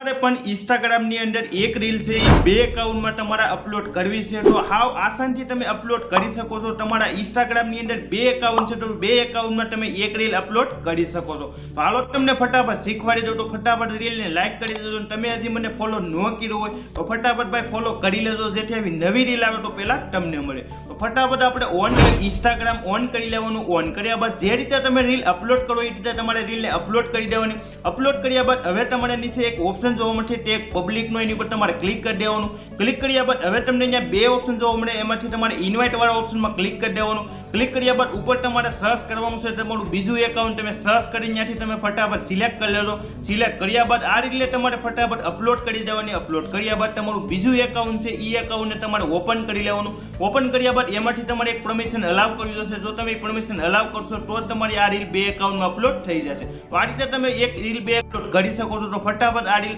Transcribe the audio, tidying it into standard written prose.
પણ ઇન્સ્ટાગ્રામની અંદર એક રીલ છે એ બે એકાઉન્ટમાં તમારે અપલોડ કરવી છે તો હાવ આસાનથી તમે અપલોડ કરી શકો છો। તમારા ઇન્સ્ટાગ્રામની અંદર બે એકાઉન્ટ છે તો બે એકાઉન્ટમાં તમે એક રીલ અપલોડ કરી શકો છો। તો હાલો તમને ફટાફટ શીખવાડી દો। તો ફટાફટ રીલને લાઈક કરી દેજો અને તમે હજી મને ફોલો ન કર્યો હોય તો ફટાફટ ભાઈ ફોલો કરી લેજો, જેથી આવી નવી રીલ આવે તો પહેલા તમને મળે। તો ફટાફટ આપણે ઇન્સ્ટાગ્રામ ઓન કરી લેવાનું। ઓન કર્યા બાદ જે રીતે તમે રીલ અપલોડ કરો એ રીતે તમારે રીલને અપલોડ કરી દેવાની। અપલોડ કર્યા બાદ હવે તમારે નીચે એક ઓપ્શન જોવા મળશે, તે પબ્લિકનો, એની ઉપર તમારે ક્લિક કરી દેવાનું। ક્લિક કર્યા બાદ હવે તમને અહીંયા બે ઓપ્શન જોવા મળે, એમાંથી તમારે ઇન્વાઇટ વાળા ઓપ્શનમાં ક્લિક કરી દેવાનું। ક્લિક કર્યા બાદ ઉપર તમારે સર્ચ કરવાનું છે, તમારું બીજું એકાઉન્ટ તમે સર્ચ કરીને ત્યાંથી તમે ફટાફટ સિલેક્ટ કરી લેજો। સિલેક્ટ કર્યા બાદ આ રીતે તમારે ફટાફટ અપલોડ કરી દેવાની। અપલોડ કર્યા બાદ તમારું બીજું એકાઉન્ટ છે એ એકાઉન્ટને તમારે ઓપન કરી લેવાનું। ઓપન કર્યા બાદ એમાંથી તમારે એક પરમિશન અલાવ કરવી જશે। જો તમે પરમિશન અલાવ કરશો તો જ તમારી આ રીલ બે એકાઉન્ટમાં અપલોડ થઈ જશે। તો આ રીતે તમે એક રીલ બે અપલોડ કરી શકો છો। તો ફટાફટ આ રીલ